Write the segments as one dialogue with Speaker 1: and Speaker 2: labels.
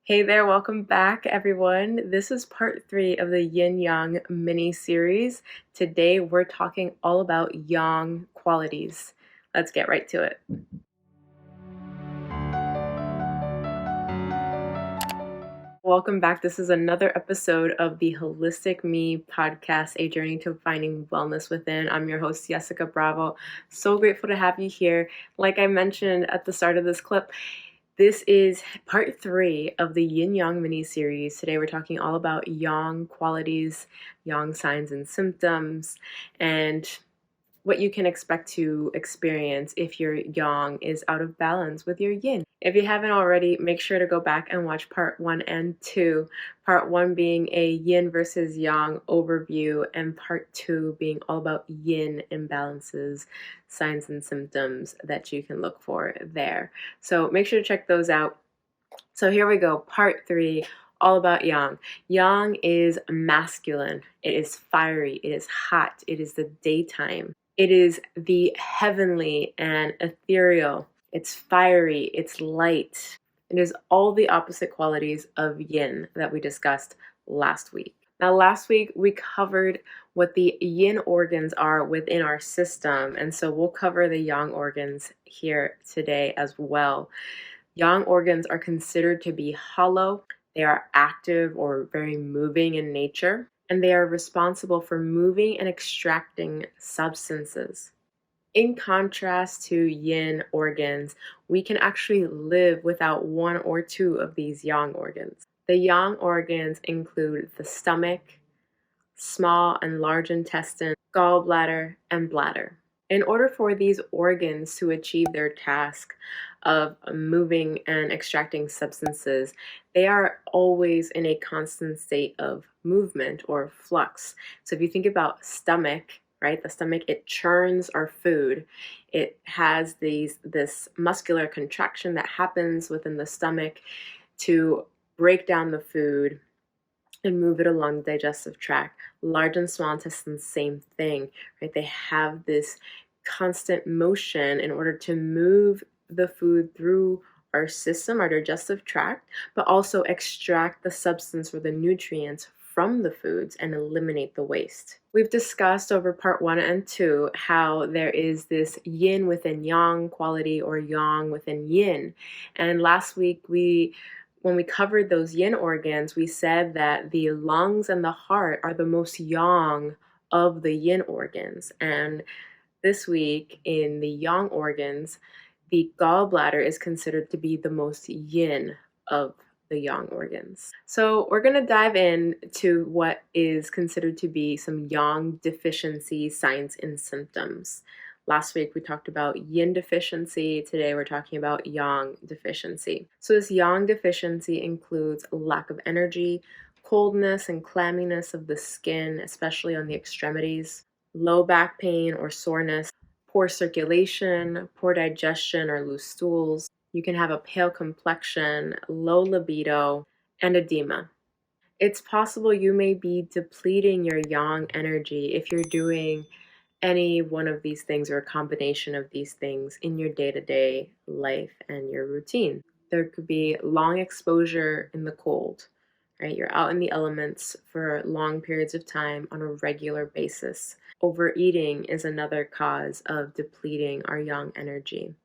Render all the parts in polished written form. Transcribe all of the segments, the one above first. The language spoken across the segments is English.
Speaker 1: Hey there, welcome back everyone. This is part 3 of the Yin Yang mini series. Today we're talking all about Yang qualities. Let's get right to it. Welcome back. This is another episode of the Holistic Me podcast, a journey to finding wellness within. I'm your host, Jessica Bravo. So grateful to have you here. Like I mentioned at the start of this clip, this is part 3 of the Yin Yang mini series. Today we're talking all about Yang qualities, Yang signs and symptoms, and what you can expect to experience if your Yang is out of balance with your Yin. If you haven't already, make sure to go back and watch part 1 and 2. Part 1 being a Yin versus Yang overview, and part 2 being all about Yin imbalances, signs and symptoms that you can look for there. So make sure to check those out. So here we go, part 3, all about Yang. Yang is masculine, it is fiery, it is hot, it is the daytime. It is the heavenly and ethereal. It's fiery, it's light. It is all the opposite qualities of Yin that we discussed last week. Now, last week we covered what the Yin organs are within our system, and so we'll cover the Yang organs here today as well. Yang organs are considered to be hollow. They are active or very moving in nature, and they are responsible for moving and extracting substances. In contrast to Yin organs, we can actually live without one or two of these Yang organs. The Yang organs include the stomach, small and large intestine, gallbladder, and bladder. In order for these organs to achieve their task of moving and extracting substances, they are always in a constant state of movement or flux. So if you think about stomach, right? The stomach, it churns our food. It has this muscular contraction that happens within the stomach to break down the food and move it along the digestive tract. Large and small intestines, same thing, right? They have this constant motion in order to move the food through our system, our digestive tract, but also extract the substance or the nutrients from the foods and eliminate the waste. We've discussed over part 1 and 2 how there is this Yin within Yang quality or Yang within Yin. And last week when we covered those Yin organs, we said that the lungs and the heart are the most Yang of the Yin organs. And this week in the Yang organs, the gallbladder is considered to be the most Yin of the Yang organs. So we're going to dive into what is considered to be some Yang deficiency signs and symptoms. Last week we talked about Yin deficiency. Today we're talking about Yang deficiency. So this Yang deficiency includes lack of energy, coldness and clamminess of the skin, especially on the extremities, low back pain or soreness, poor circulation, poor digestion or loose stools. You can have a pale complexion, low libido, and edema. It's possible you may be depleting your Yang energy if you're doing any one of these things or a combination of these things in your day-to-day life and your routine. There could be long exposure in the cold, right? You're out in the elements for long periods of time on a regular basis. Overeating is another cause of depleting our Yang energy,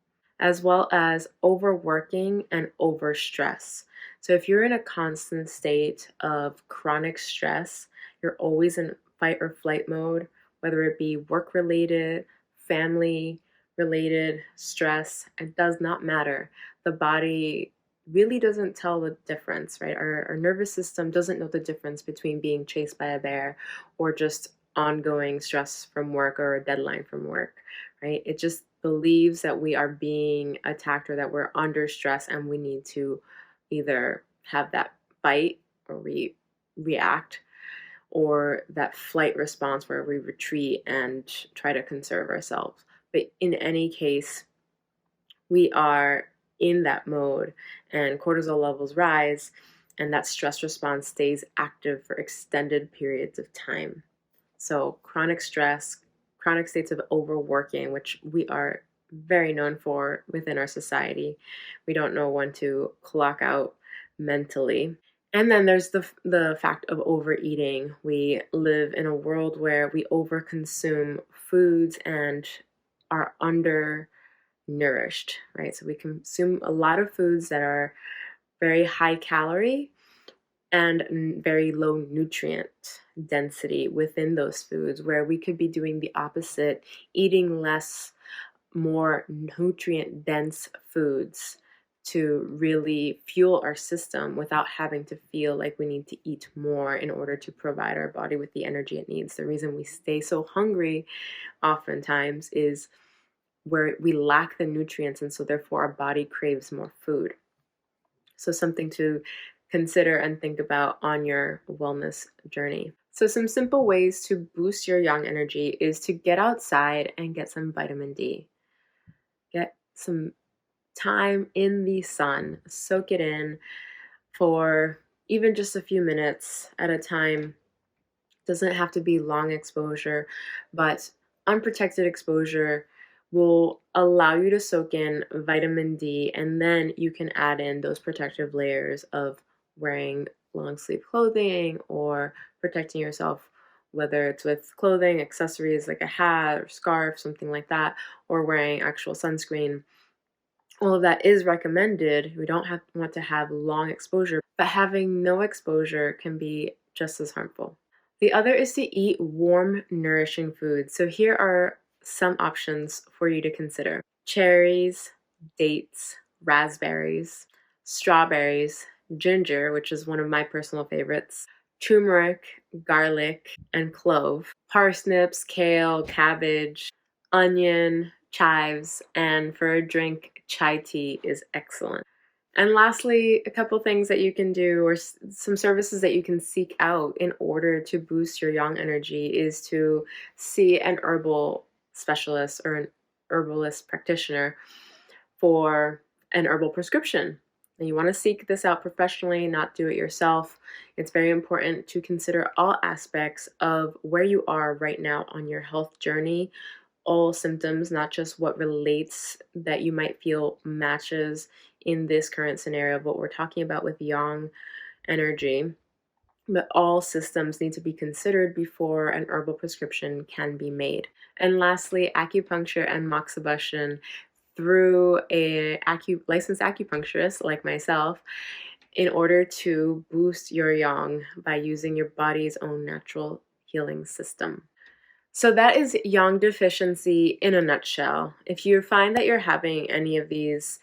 Speaker 1: as well as overworking and overstress. So if you're in a constant state of chronic stress, you're always in fight or flight mode, whether it be work-related, family-related stress, it does not matter. The body really doesn't tell the difference, right? Our nervous system doesn't know the difference between being chased by a bear or just ongoing stress from work or a deadline from work, right? It just believes that we are being attacked or that we're under stress and we need to either have that fight or we react, or that flight response where we retreat and try to conserve ourselves. But in any case, we are in that mode and cortisol levels rise and that stress response stays active for extended periods of time. So chronic stress, chronic states of overworking, which we are very known for within our society. We don't know when to clock out mentally. And then there's the fact of overeating. We live in a world where we overconsume foods and are undernourished, right? So we consume a lot of foods that are very high calorie and very low nutrient density within those foods, where we could be doing the opposite, eating less, more nutrient dense foods to really fuel our system without having to feel like we need to eat more in order to provide our body with the energy it needs. The reason we stay so hungry oftentimes is where we lack the nutrients, and so therefore our body craves more food. So something to consider and think about on your wellness journey. So some simple ways to boost your yang energy is to get outside and get some vitamin D. Get some time in the sun, soak it in for even just a few minutes at a time. Doesn't have to be long exposure, but unprotected exposure will allow you to soak in vitamin D, and then you can add in those protective layers of wearing long sleeve clothing or protecting yourself, whether it's with clothing, accessories like a hat or scarf, something like that, or wearing actual sunscreen. All of that is recommended. We don't want to have long exposure, but having no exposure can be just as harmful. The other is to eat warm, nourishing foods. So here are some options for you to consider: cherries, dates, raspberries, strawberries, ginger, which is one of my personal favorites, turmeric, garlic, and clove, parsnips, kale, cabbage, onion, chives, and for a drink, chai tea is excellent. And lastly, a couple things that you can do, or some services that you can seek out in order to boost your yang energy, is to see an herbal specialist or an herbalist practitioner for an herbal prescription. And you want to seek this out professionally, not do it yourself. It's very important to consider all aspects of where you are right now on your health journey, all symptoms, not just what relates that you might feel matches in this current scenario of what we're talking about with yang energy. But all systems need to be considered before an herbal prescription can be made. And lastly, acupuncture and moxibustion through a licensed acupuncturist like myself, in order to boost your yang by using your body's own natural healing system. So that is yang deficiency in a nutshell. If you find that you're having any of these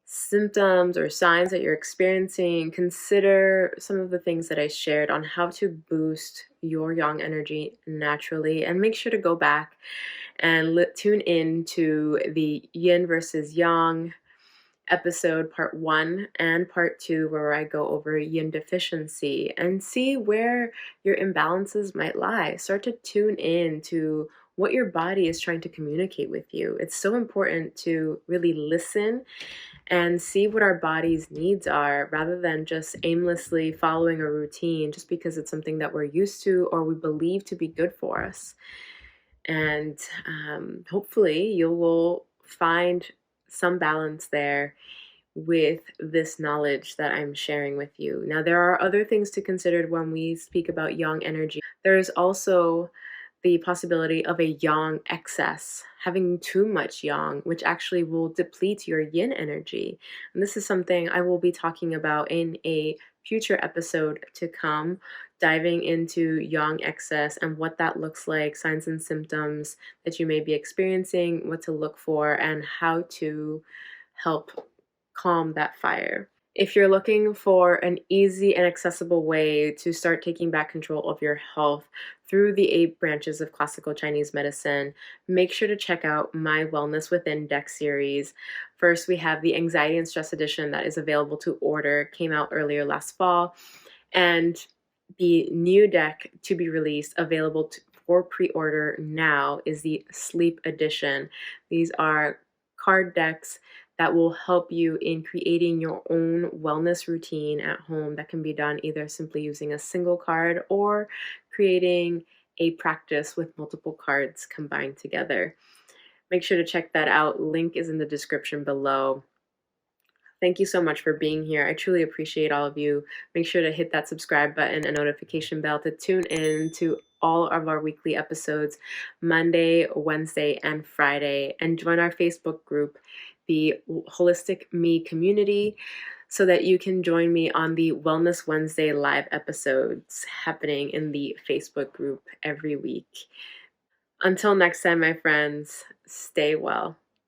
Speaker 1: symptoms or signs that you're experiencing, consider some of the things that I shared on how to boost your yang energy naturally, and make sure to go back and tune in to the yin versus yang episode part 1 and part 2, where I go over yin deficiency and see where your imbalances might lie. Start to tune in to what your body is trying to communicate with you. It's so important to really listen and see what our body's needs are, rather than just aimlessly following a routine just because it's something that we're used to or we believe to be good for us. And hopefully you will find some balance there with this knowledge that I'm sharing with you. Now, there are other things to consider when we speak about yang energy. There's also the possibility of a yang excess, having too much yang, which actually will deplete your yin energy. And this is something I will be talking about in a future episode to come, diving into yang excess and what that looks like, signs and symptoms that you may be experiencing, what to look for, and how to help calm that fire. If you're looking for an easy and accessible way to start taking back control of your health through the 8 branches of classical Chinese medicine, make sure to check out my Wellness Within deck series. First, we have the Anxiety and Stress edition that is available to order, came out earlier last fall, and the new deck to be released, available for pre-order now, is the Sleep edition. These are card decks that will help you in creating your own wellness routine at home that can be done either simply using a single card or creating a practice with multiple cards combined together. Make sure to check that out. Link is in the description below. Thank you so much for being here. I truly appreciate all of you. Make sure to hit that subscribe button and notification bell to tune in to all of our weekly episodes Monday, Wednesday, and Friday. And join our Facebook group, the Holistic Me Community, so that you can join me on the Wellness Wednesday live episodes happening in the Facebook group every week. Until next time, my friends, stay well.